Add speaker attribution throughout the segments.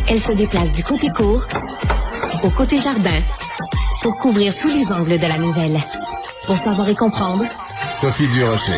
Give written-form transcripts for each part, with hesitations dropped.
Speaker 1: Elle se déplace du côté court au côté jardin pour couvrir tous les angles de la nouvelle. Pour savoir et comprendre,
Speaker 2: Sophie Durocher.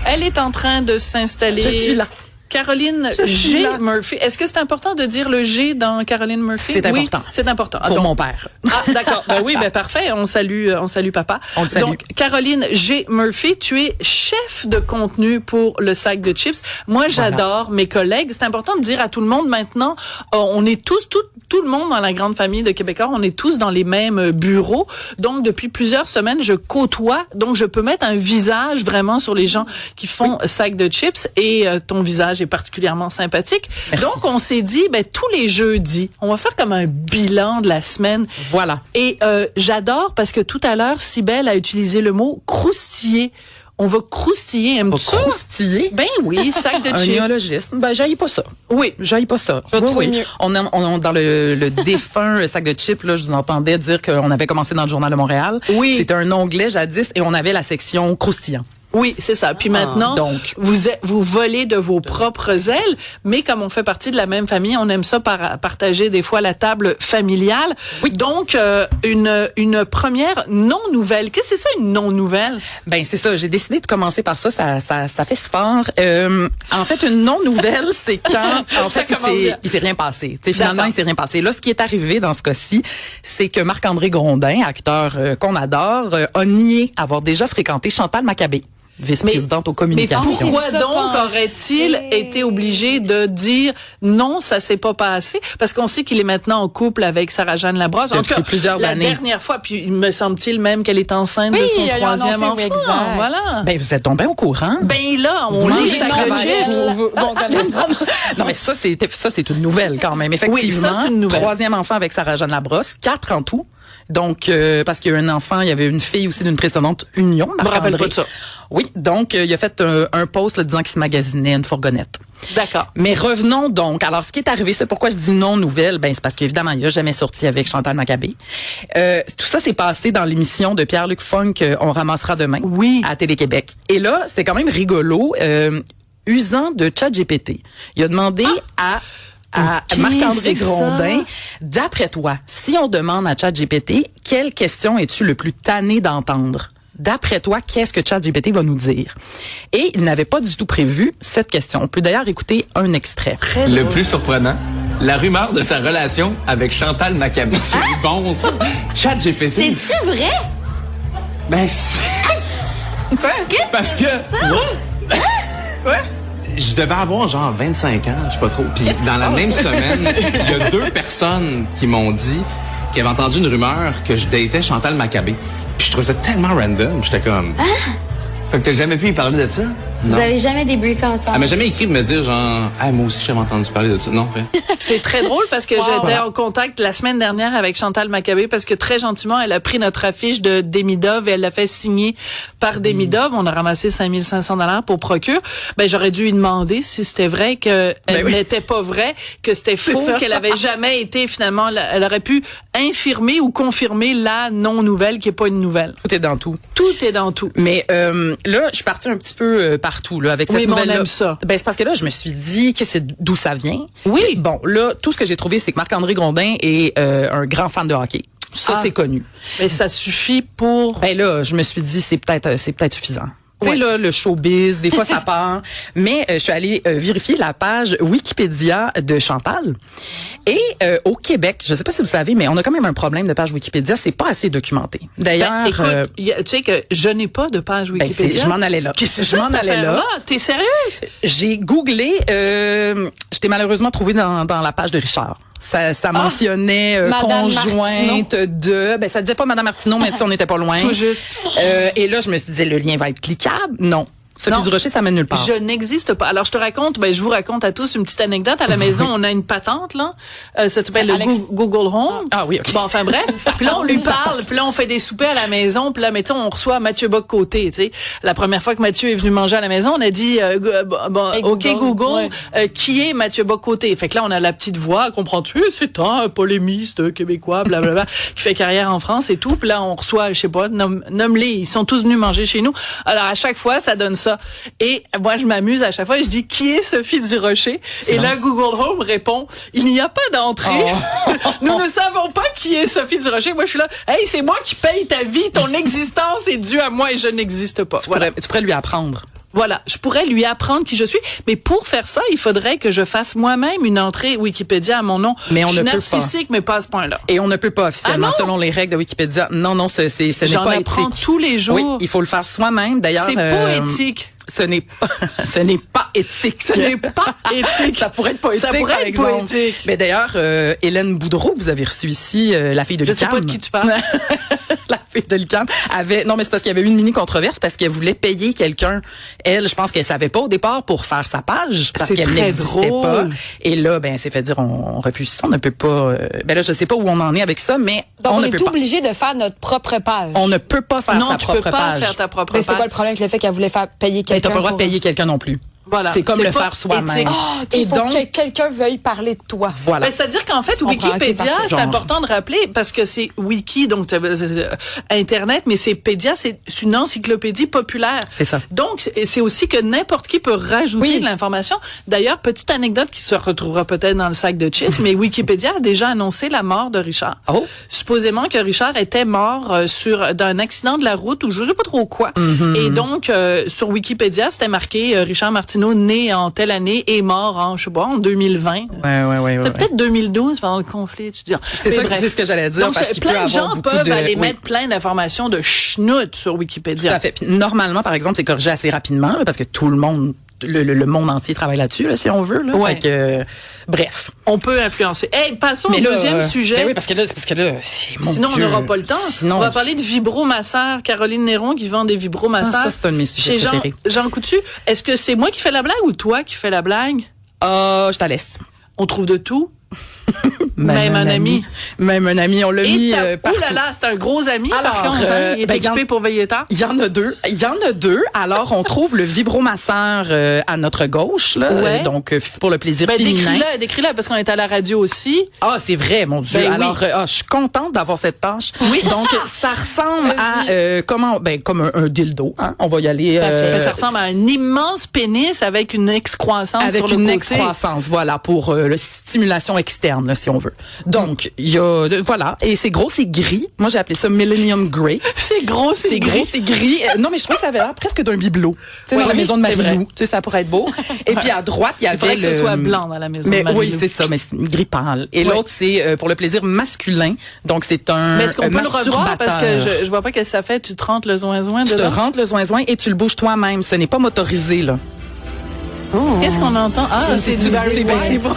Speaker 3: Elle est en train de s'installer.
Speaker 4: Je suis là.
Speaker 3: Caroline G. Murphy. Est-ce que c'est important de dire le G dans Caroline Murphy?
Speaker 4: C'est important.
Speaker 3: Oui, c'est important.
Speaker 4: Pour mon père.
Speaker 3: Ah, d'accord. Ben oui, ben parfait. On salue papa.
Speaker 4: On le salue.
Speaker 3: Donc, Caroline G. Murphy, tu es chef de contenu pour le sac de chips. Moi, j'adore mes collègues. C'est important de dire à tout le monde maintenant, on est tous, tout le monde dans la grande famille de Québécois, on est tous dans les mêmes bureaux. Donc, depuis plusieurs semaines, je côtoie. Donc, je peux mettre un visage vraiment sur les gens qui font sac de chips et ton visage est particulièrement sympathique.
Speaker 4: Merci.
Speaker 3: Donc, on s'est dit, tous les jeudis, on va faire comme un bilan de la semaine.
Speaker 4: Voilà.
Speaker 3: Et j'adore parce que tout à l'heure, Cybèle a utilisé le mot croustiller. On va croustiller. Aimes-tu ça?
Speaker 4: Croustiller?
Speaker 3: Ben oui, sac de
Speaker 4: Un
Speaker 3: chips.
Speaker 4: néologisme. Ben, j'haïs pas ça.
Speaker 3: Oui.
Speaker 4: J'haïs pas ça.
Speaker 3: Je trouve mieux.
Speaker 4: On dans le défunt sac de chips, là, je vous entendais dire qu'on avait commencé dans le Journal de Montréal.
Speaker 3: Oui.
Speaker 4: C'était un onglet jadis et on avait la section croustillant.
Speaker 3: Oui, c'est ça. Puis maintenant,
Speaker 4: donc.
Speaker 3: vous volez de vos propres ailes, mais comme on fait partie de la même famille, on aime ça partager des fois la table familiale.
Speaker 4: Oui.
Speaker 3: Donc, une première non-nouvelle. Qu'est-ce que c'est ça, une non-nouvelle?
Speaker 4: Ben, c'est ça. J'ai décidé de commencer par ça. Ça fait sport. En fait, une non-nouvelle, c'est quand, en
Speaker 3: Ça
Speaker 4: fait,
Speaker 3: commence bien.
Speaker 4: il s'est rien passé. Tu sais, finalement,
Speaker 3: D'accord.
Speaker 4: il s'est rien passé. Là, ce qui est arrivé dans ce cas-ci, c'est que Marc-André Grondin, acteur qu'on adore, a nié avoir déjà fréquenté Chantal Maccabé, vice-présidente aux
Speaker 3: Mais
Speaker 4: communications.
Speaker 3: pourquoi
Speaker 5: Ça
Speaker 3: donc
Speaker 5: pensait.
Speaker 3: aurait-il été obligé de dire non, ça s'est pas passé? Parce qu'on sait qu'il est maintenant en couple avec Sarah-Jeanne Labrosse. En tout
Speaker 4: Depuis
Speaker 3: cas,
Speaker 4: plusieurs
Speaker 3: la
Speaker 4: années.
Speaker 3: dernière fois, puis il me semble-t-il même qu'elle est enceinte
Speaker 5: Oui,
Speaker 3: de son
Speaker 5: il a
Speaker 3: troisième
Speaker 5: annoncé,
Speaker 3: enfant.
Speaker 5: oui, exact.
Speaker 3: Voilà.
Speaker 4: Ben, vous êtes tombé au courant.
Speaker 3: Ben là, on
Speaker 4: Vous
Speaker 3: lit
Speaker 4: mangez
Speaker 3: ça
Speaker 4: la
Speaker 3: que
Speaker 4: nouvelle.
Speaker 3: chips.
Speaker 5: Bon, connaissant.
Speaker 4: Non, mais ça, c'est une nouvelle quand même. Effectivement.
Speaker 3: Oui, ça, c'est une nouvelle.
Speaker 4: Troisième enfant avec Sarah-Jeanne Labrosse, 4 en tout. Donc, parce qu'il y a eu un enfant, il y avait une fille aussi d'une précédente union.
Speaker 3: Je me rappelle
Speaker 4: Marc-André.
Speaker 3: pas de ça.
Speaker 4: Oui, donc il a fait un post là, disant qu'il se magasinait une fourgonnette.
Speaker 3: D'accord.
Speaker 4: Mais revenons donc. Alors, ce qui est arrivé, c'est pourquoi je dis non nouvelle, ben c'est parce qu'évidemment, il a jamais sorti avec Chantal Maccabé. Tout ça s'est passé dans l'émission de Pierre-Luc Funk, On ramassera demain,
Speaker 3: Oui.
Speaker 4: à Télé-Québec. Et là, c'est quand même rigolo, usant de ChatGPT. Il a demandé à
Speaker 3: Ok,
Speaker 4: Marc-André
Speaker 3: c'est
Speaker 4: Grondin,
Speaker 3: ça.
Speaker 4: d'après toi, si on demande à ChatGPT, quelle question es-tu le plus tanné d'entendre? D'après toi, qu'est-ce que ChatGPT va nous dire? Et il n'avait pas du tout prévu cette question. On peut d'ailleurs écouter un extrait.
Speaker 6: Le plus surprenant, la rumeur de sa relation avec Chantal Maccabé. C'est bon, ça. ChatGPT.
Speaker 5: C'est-tu vrai?
Speaker 6: Ben, c'est... Parce que... Ouais. Je devais avoir genre 25 ans, je sais pas trop. Puis dans la même semaine, il y a 2 personnes qui m'ont dit qu'ils avaient entendu une rumeur que je datais Chantal Maccabé. Puis je trouvais ça tellement random. J'étais comme... Fait que t'as jamais pu y parler de ça?
Speaker 5: Vous
Speaker 6: Non.
Speaker 5: avez jamais débriefé ensemble?
Speaker 6: Elle m'a jamais écrit de me dire genre, ah, moi aussi j'avais entendu parler de ça. Non, fait.
Speaker 3: C'est très drôle parce que j'étais en contact la semaine dernière avec Chantal Maccabé parce que très gentiment, elle a pris notre affiche de Demidov et elle l'a fait signer par Demidov. On a ramassé 5500 $ pour Procure. Ben, j'aurais dû lui demander si c'était vrai que elle
Speaker 4: oui.
Speaker 3: n'était pas vrai, que c'était faux,
Speaker 4: ça.
Speaker 3: qu'elle avait jamais été finalement, elle aurait pu infirmer ou confirmer la non-nouvelle qui est pas une nouvelle.
Speaker 4: Tout est dans tout.
Speaker 3: Tout est dans tout.
Speaker 4: Mais là, je suis partie un petit peu partout là avec cette
Speaker 3: Oui, mais on
Speaker 4: nouvelle-là.
Speaker 3: aime ça.
Speaker 4: Ben c'est parce que là, je me suis dit que c'est d'où ça vient.
Speaker 3: Oui.
Speaker 4: Bon, là, tout ce que j'ai trouvé, c'est que Marc-André Grondin est un grand fan de hockey. Ça, c'est connu.
Speaker 3: Mais ça suffit pour...
Speaker 4: Ben là, je me suis dit, c'est peut-être suffisant. Tu sais, là, le showbiz, des fois, ça part. Mais je suis allée vérifier la page Wikipédia de Chantal. Et au Québec, je sais pas si vous savez, mais on a quand même un problème de page Wikipédia. C'est pas assez documenté. D'ailleurs,
Speaker 3: Ben, écoute, tu sais que je n'ai pas de page
Speaker 4: ben,
Speaker 3: Wikipédia.
Speaker 4: je m'en allais là.
Speaker 3: Qu'est-ce que
Speaker 4: Je
Speaker 3: c'est
Speaker 4: m'en
Speaker 3: cette
Speaker 4: allais là.
Speaker 3: affaire-là? T'es sérieuse?
Speaker 4: J'ai googlé, je t'ai malheureusement trouvé dans la page de Richard. Ça mentionnait
Speaker 5: Madame
Speaker 4: conjointe de... Ben, ça disait pas Madame Martineau, mais tu sais, on n'était pas loin.
Speaker 3: Tout juste.
Speaker 4: Et là, je me suis dit, le lien va être cliquable. Non. Sophie
Speaker 3: Non.
Speaker 4: Durocher, ça mène nulle part.
Speaker 3: Je n'existe pas. Alors, je vous raconte à tous une petite anecdote. À la maison, on a une patente, là. Ça s'appelle le
Speaker 5: Alex-
Speaker 3: Google Home.
Speaker 4: Ah oui, OK.
Speaker 3: Bon, enfin, bref. Puis là, on lui parle. Puis là, on fait des soupers à la maison. Puis là, mettons, on reçoit Mathieu Bock-Côté, tu sais. La première fois que Mathieu est venu manger à la maison, on a dit,
Speaker 5: Hey,
Speaker 3: OK,
Speaker 5: Google,
Speaker 3: Google, qui est Mathieu Bock-Côté? Fait que là, on a la petite voix, comprends-tu? C'est un polémiste québécois, blablabla, qui fait carrière en France et tout. Puis là, on reçoit, je sais pas, nomme-les. Ils sont tous venus manger chez nous. Alors, à chaque fois, ça donne ça. ça. Et moi, je m'amuse à chaque fois. Je dis, qui est Sophie Durocher? Et là, Google Home répond, il n'y a pas d'entrée. Nous ne savons pas qui est Sophie Durocher. Moi, je suis là, hey, c'est moi qui paye ta vie. Ton existence est due à moi et je n'existe pas. Voilà.
Speaker 4: Tu pourrais lui apprendre.
Speaker 3: Voilà, je pourrais lui apprendre qui je suis, mais pour faire ça, il faudrait que je fasse moi-même une entrée Wikipédia à mon nom.
Speaker 4: Mais on
Speaker 3: je
Speaker 4: ne
Speaker 3: suis
Speaker 4: peut
Speaker 3: narcissique, mais pas à ce point-là.
Speaker 4: Et on ne peut pas officiellement, selon les règles de Wikipédia. Non, ce n'est pas
Speaker 3: J'en apprends
Speaker 4: éthique.
Speaker 3: tous les jours.
Speaker 4: Oui, il faut le faire soi-même. D'ailleurs,
Speaker 3: C'est poétique.
Speaker 4: Ce n'est pas éthique.
Speaker 3: Ce n'est pas éthique.
Speaker 4: Ça pourrait être poétique,
Speaker 3: Ça pourrait
Speaker 4: par
Speaker 3: être
Speaker 4: exemple.
Speaker 3: poétique.
Speaker 4: Mais d'ailleurs, Hélène Boudreau, vous avez reçu ici la fille de
Speaker 3: Je
Speaker 4: Lucam.
Speaker 3: sais pas de qui tu parles.
Speaker 4: La fille de Lucam non, mais c'est parce qu'il y avait eu une mini controverse parce qu'elle voulait payer quelqu'un. Elle, je pense qu'elle savait pas au départ pour faire sa page parce
Speaker 3: C'est
Speaker 4: qu'elle
Speaker 3: très
Speaker 4: n'existait
Speaker 3: drôle.
Speaker 4: pas. Et là, ben, elle s'est fait dire, on refuse ça, on ne peut pas. Ben là, je sais pas où on en est avec ça, mais
Speaker 5: Donc,
Speaker 4: on
Speaker 5: on
Speaker 4: ne
Speaker 5: est
Speaker 4: peut pas.
Speaker 5: obligé de faire notre propre page.
Speaker 4: On ne peut pas faire
Speaker 3: Non,
Speaker 4: sa
Speaker 3: tu
Speaker 4: propre
Speaker 3: peux pas
Speaker 4: page.
Speaker 3: faire ta propre
Speaker 5: Mais c'était
Speaker 3: page.
Speaker 5: quoi le problème avec le fait qu'elle voulait faire payer
Speaker 4: Ben,
Speaker 5: quelqu'un?
Speaker 4: t'as pas le droit de
Speaker 5: pour-
Speaker 4: payer quelqu'un non plus.
Speaker 3: Voilà.
Speaker 4: C'est comme
Speaker 3: C'est
Speaker 4: le
Speaker 3: pas
Speaker 4: faire soi-même.
Speaker 3: éthique.
Speaker 5: Ah, OK,
Speaker 4: Et
Speaker 5: faut
Speaker 4: donc,
Speaker 5: que quelqu'un veuille parler de toi.
Speaker 4: voilà.
Speaker 3: Ben, c'est-à-dire qu'en fait,
Speaker 5: comprends,
Speaker 3: Wikipédia,
Speaker 5: ok, parfait.
Speaker 3: c'est
Speaker 4: Genre.
Speaker 3: important de rappeler parce que c'est wiki, donc Internet, mais c'est pédia, c'est une encyclopédie populaire.
Speaker 4: C'est ça.
Speaker 3: Donc, c'est aussi que n'importe qui peut rajouter
Speaker 5: Oui.
Speaker 3: de l'information. D'ailleurs, petite anecdote qui se retrouvera peut-être dans le sac de chips, mais Wikipédia a déjà annoncé la mort de Richard.
Speaker 4: Oh.
Speaker 3: Supposément que Richard était mort d'un accident de la route ou je sais pas trop quoi. Et donc, sur Wikipédia, c'était marqué Richard Martineau, né en telle année et mort en, je sais pas, en 2020.
Speaker 4: Ouais.
Speaker 3: C'est peut-être 2012 pendant le conflit étudiant.
Speaker 4: C'est
Speaker 3: Mais
Speaker 4: ça,
Speaker 3: bref.
Speaker 4: c'est ce que j'allais dire.
Speaker 3: Donc,
Speaker 4: parce qu'il peut
Speaker 3: plein de
Speaker 4: avoir
Speaker 3: gens
Speaker 4: beaucoup
Speaker 3: peuvent
Speaker 4: de...
Speaker 3: aller
Speaker 4: oui.
Speaker 3: mettre plein d'informations de schnout sur
Speaker 4: Tout
Speaker 3: Wikipédia.
Speaker 4: à fait. Puis, normalement, par exemple, c'est corrigé assez rapidement là, parce que tout le monde, le monde entier travaille là-dessus, là, si on veut. Là.
Speaker 3: Ouais.
Speaker 4: Fait que, bref.
Speaker 3: On peut influencer. Hey, passons
Speaker 4: Mais
Speaker 3: au
Speaker 4: là,
Speaker 3: deuxième sujet.
Speaker 4: Ben oui, parce que là, mon
Speaker 3: Sinon,
Speaker 4: Dieu.
Speaker 3: on n'aura pas le temps.
Speaker 4: Sinon,
Speaker 3: On va parler de vibromasseur. Caroline Néron qui vend des vibromasseurs.
Speaker 4: ça, c'est un de mes sujets
Speaker 3: Chez
Speaker 4: préférés.
Speaker 3: Jean Coutu. Est-ce que c'est moi qui fais la blague ou toi qui fais la blague?
Speaker 4: je te laisse.
Speaker 3: On trouve de tout. Même un ami.
Speaker 4: Même un ami, on l'a mis partout.
Speaker 3: Ouh là là, c'est un gros ami.
Speaker 4: Alors,
Speaker 3: par contre, hein, il est
Speaker 4: ben,
Speaker 3: équipé pour veiller tard.
Speaker 4: Il y en a deux. Alors, on trouve le vibromasseur à notre gauche, là.
Speaker 3: Ouais.
Speaker 4: Donc, pour le plaisir
Speaker 3: Ben,
Speaker 4: féminin.
Speaker 3: décris-le, parce qu'on est à la radio aussi.
Speaker 4: Ah, c'est vrai, mon Dieu.
Speaker 3: Ben oui.
Speaker 4: Alors, je suis contente d'avoir cette tâche. Oui. Donc, ça ressemble à comme un dildo. Hein? On va y aller.
Speaker 3: Ben, ça ressemble à un immense pénis avec une excroissance
Speaker 4: Avec
Speaker 3: sur le
Speaker 4: une
Speaker 3: côté.
Speaker 4: excroissance, voilà, pour la stimulation externe, là, si on veut. Donc, il y a, voilà, et c'est gros, c'est gris. Moi, j'ai appelé ça Millennium Grey.
Speaker 3: C'est gros,
Speaker 4: C'est gros, c'est gris. Non, mais je trouve que ça avait l'air presque d'un bibelot. Tu sais,
Speaker 3: Oui,
Speaker 4: dans la
Speaker 3: oui,
Speaker 4: maison de
Speaker 3: c'est vrai.
Speaker 4: Marilou. Tu sais, ça pourrait être beau. Et puis, à droite, il y avait
Speaker 3: Il faudrait que ce soit blanc dans la maison
Speaker 4: Mais
Speaker 3: de Marilou.
Speaker 4: oui, c'est ça, mais c'est gris pâle. Et l'autre, c'est pour le plaisir masculin. Donc, c'est un
Speaker 3: Mais est-ce qu'on peut le revoir? Parce que
Speaker 4: masturbateur.
Speaker 3: je vois pas qu'est-ce que ça fait. Tu te rentres le zoin-zoin
Speaker 4: Tu te
Speaker 3: dedans.
Speaker 4: rentres le zoin-zoin et tu le bouges toi-même. Ce n'est pas motorisé, là.
Speaker 3: Qu'est-ce qu'on entend? Ah, c'est du Barry
Speaker 4: ben, c'est
Speaker 3: White.
Speaker 4: bon.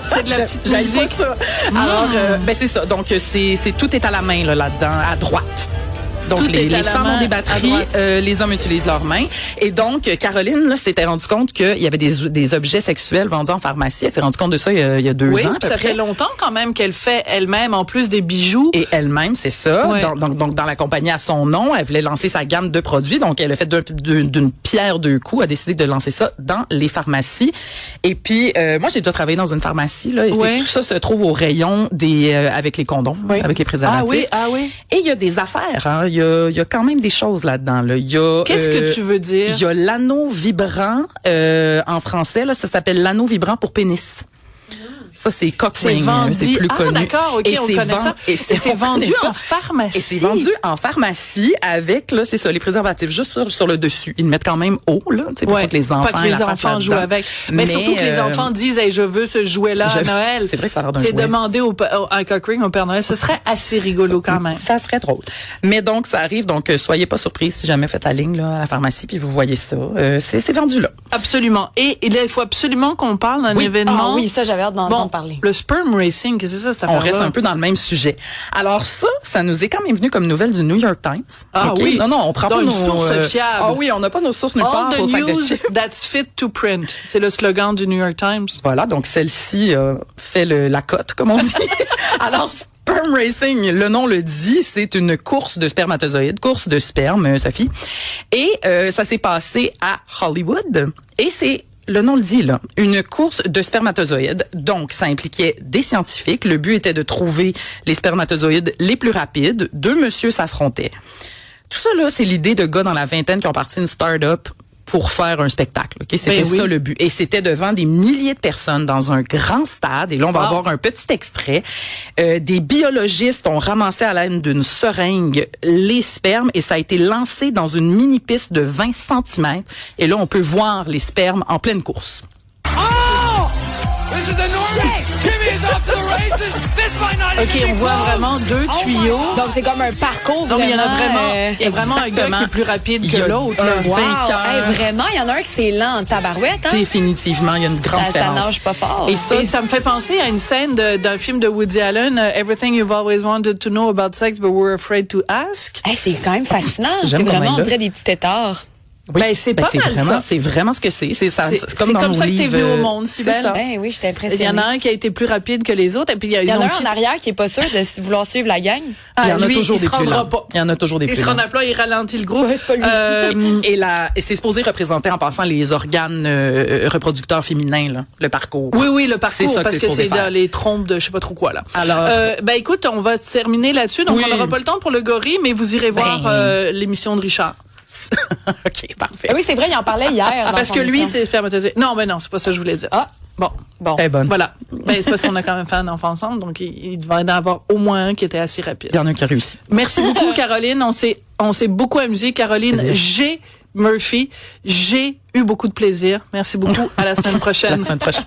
Speaker 3: C'est de la petite
Speaker 4: J'aime
Speaker 3: musique.
Speaker 4: pas ça. Alors, ben c'est ça. Donc, tout est à la main là-dedans, à droite. Donc,
Speaker 3: Tout est
Speaker 4: les
Speaker 3: à la
Speaker 4: femmes
Speaker 3: main,
Speaker 4: ont des
Speaker 3: à
Speaker 4: batteries,
Speaker 3: droite.
Speaker 4: les hommes utilisent leurs mains. Et donc, Caroline, là, s'était rendu compte qu'il y avait des objets sexuels vendus en pharmacie. Elle s'est rendue compte de ça il y a 2
Speaker 3: Oui,
Speaker 4: ans à peu
Speaker 3: puis ça
Speaker 4: près.
Speaker 3: fait longtemps quand même qu'elle fait elle-même, en plus des bijoux.
Speaker 4: Et elle-même, c'est ça.
Speaker 3: Ouais.
Speaker 4: Donc, dans la compagnie à son nom, elle voulait lancer sa gamme de produits. Donc, elle a fait d'une pierre deux coups, a décidé de lancer ça dans les pharmacies. Et puis, moi, j'ai déjà travaillé dans une pharmacie, là. Et
Speaker 3: Ouais.
Speaker 4: tout ça se trouve au rayon avec les condoms,
Speaker 3: Oui.
Speaker 4: avec les préservatifs.
Speaker 3: Ah oui.
Speaker 4: Et il y a des affaires, hein. Il y a quand même des choses là-dedans, là. Il y a,
Speaker 3: Qu'est-ce que tu veux dire?
Speaker 4: Il y a l'anneau vibrant, en français, là. Ça s'appelle l'anneau vibrant pour pénis. Ça, c'est cock
Speaker 3: C'est
Speaker 4: ring,
Speaker 3: vendu.
Speaker 4: c'est plus connu.
Speaker 3: D'accord, OK,
Speaker 4: Et
Speaker 3: on
Speaker 4: c'est
Speaker 3: connaît ça.
Speaker 4: Et
Speaker 3: Et c'est
Speaker 4: on
Speaker 3: vendu
Speaker 4: connaît ça.
Speaker 3: en pharmacie.
Speaker 4: Et c'est vendu en pharmacie avec, là, c'est ça, les préservatifs juste sur le dessus. Ils le mettent quand même haut, là, tu sais, pour
Speaker 3: Ouais,
Speaker 4: pas que les enfants,
Speaker 3: pas que les
Speaker 4: la fassent
Speaker 3: enfants jouent
Speaker 4: là-dedans.
Speaker 3: avec. Mais surtout que les enfants disent, hey, je veux ce jouet-là à Noël.
Speaker 4: C'est vrai que ça a l'air d'un
Speaker 3: C'est
Speaker 4: jouet.
Speaker 3: demander un cock ring au Père Noël. Ce serait assez rigolo quand même.
Speaker 4: Ça serait drôle. Mais donc, ça arrive. Donc, soyez pas surpris si jamais vous faites la ligne là, à la pharmacie puis vous voyez ça. C'est vendu là.
Speaker 3: Absolument. Et il faut absolument qu'on parle d'un
Speaker 4: Oui.
Speaker 3: événement.
Speaker 5: Ah oui, ça, j'avais hâte d'en parler.
Speaker 3: Le sperm racing, qu'est-ce que c'est ça, cette
Speaker 4: On
Speaker 3: affaire-là?
Speaker 4: reste un peu dans le même sujet. Alors ça nous est quand même venu comme nouvelle du New York Times.
Speaker 3: Ah
Speaker 4: OK?
Speaker 3: oui.
Speaker 4: Non, on prend
Speaker 3: Donc,
Speaker 4: pas
Speaker 3: une
Speaker 4: nos
Speaker 3: source fiable.
Speaker 4: Ah oui, on n'a pas nos sources nulle part
Speaker 3: All
Speaker 4: au
Speaker 3: the
Speaker 4: sac de
Speaker 3: news
Speaker 4: chips.
Speaker 3: that's fit to print. C'est le slogan du New York Times.
Speaker 4: Voilà, donc celle-ci fait la cote, comme on dit. Alors, sperm racing, le nom le dit, c'est une course de spermatozoïdes, course de sperme, Sophie. Et ça s'est passé à Hollywood. Et le nom le dit, là, une course de spermatozoïdes. Donc, ça impliquait des scientifiques. Le but était de trouver les spermatozoïdes les plus rapides. 2 messieurs s'affrontaient. Tout ça, là, c'est l'idée de gars dans la vingtaine qui ont parti une start-up pour faire un spectacle. Ok, c'était
Speaker 3: Ben oui.
Speaker 4: ça le but. Et c'était devant des milliers de personnes dans un grand stade. Et là, on va avoir un petit extrait. Des biologistes ont ramassé à l'aide d'une seringue les spermes et ça a été lancé dans une mini piste de 20 cm. Et là, on peut voir les spermes en pleine course.
Speaker 3: OK, on voit vraiment deux tuyaux.
Speaker 5: Donc, c'est comme un parcours
Speaker 3: Non, mais il y en a vraiment, il y a
Speaker 4: Exactement.
Speaker 3: vraiment un gars qui est plus rapide
Speaker 4: Il
Speaker 3: que
Speaker 4: y a
Speaker 3: l'autre.
Speaker 4: un
Speaker 3: là.
Speaker 5: Wow!
Speaker 4: vainqueur.
Speaker 5: Hey, vraiment, il y en a un qui c'est lent en tabarouette, hein?
Speaker 4: Définitivement, il y a une grande
Speaker 5: Ça
Speaker 4: différence.
Speaker 5: nage pas fort.
Speaker 4: Et ça,
Speaker 3: Et ça me fait penser à une scène d'un film de Woody Allen, Everything You've Always Wanted to Know About Sex But Were Afraid to Ask.
Speaker 5: Hey, c'est quand même fascinant.
Speaker 4: J'aime
Speaker 5: C'est
Speaker 4: quand
Speaker 5: vraiment,
Speaker 4: même,
Speaker 5: on
Speaker 4: là.
Speaker 5: dirait des petits tétards.
Speaker 4: oui,
Speaker 3: Ben, c'est pas mal
Speaker 4: vraiment,
Speaker 3: ça.
Speaker 4: c'est vraiment ce que c'est. C'est ça,
Speaker 3: C'est
Speaker 4: comme dans
Speaker 3: comme
Speaker 4: nos
Speaker 3: ça que t'es
Speaker 4: livres,
Speaker 3: venu au monde,
Speaker 4: c'est
Speaker 3: Cybèle.
Speaker 4: ça.
Speaker 5: Ben oui, j'étais
Speaker 3: Il
Speaker 5: impressionnée.
Speaker 3: y en a un qui a été plus rapide que les autres, et puis
Speaker 5: Il y
Speaker 3: ils
Speaker 5: en
Speaker 3: ont
Speaker 5: a un
Speaker 3: petit-
Speaker 5: en arrière qui est pas sûr de vouloir suivre la gang.
Speaker 4: Il y en a
Speaker 3: lui,
Speaker 4: toujours
Speaker 3: il
Speaker 4: des
Speaker 3: se
Speaker 4: plus
Speaker 3: rendra
Speaker 4: lents.
Speaker 3: pas.
Speaker 4: Il y en a toujours des
Speaker 3: Il
Speaker 4: plus
Speaker 3: se
Speaker 4: lents.
Speaker 3: rend à plat, il ralentit le groupe.
Speaker 5: Ouais, c'est pas lui.
Speaker 4: Et c'est supposé représenter en passant les organes reproducteurs féminins, là, le parcours.
Speaker 3: Oui, le
Speaker 4: C'est
Speaker 3: parcours,
Speaker 4: ça que
Speaker 3: parce
Speaker 4: c'est
Speaker 3: que
Speaker 4: supposé
Speaker 3: c'est
Speaker 4: faire.
Speaker 3: dans les trompes de je sais pas trop quoi, là.
Speaker 4: Alors-
Speaker 3: ben écoute, on va terminer là-dessus, donc
Speaker 4: Oui.
Speaker 3: on n'aura pas le temps pour le gorille, mais vous irez voir l'émission de Richard.
Speaker 4: OK, parfait.
Speaker 5: Ah oui, c'est vrai, il en parlait hier. dans
Speaker 3: Parce
Speaker 5: son
Speaker 3: que lui,
Speaker 5: émission.
Speaker 3: c'est spermatozoïde. Non, mais non, c'est pas ça que je voulais dire.
Speaker 5: Ah,
Speaker 3: Bon.
Speaker 5: bon.
Speaker 4: Très bonne.
Speaker 3: Voilà. Ben, c'est parce qu'on a quand même fait un enfant ensemble, donc il devait en avoir au moins un qui était assez rapide.
Speaker 4: Il y en a un qui a réussi.
Speaker 3: Merci beaucoup, Caroline. On s'est beaucoup amusé. Caroline
Speaker 4: Plaisir.
Speaker 3: G. Murphy, j'ai eu beaucoup de plaisir. Merci beaucoup. À la semaine prochaine.
Speaker 4: La semaine prochaine.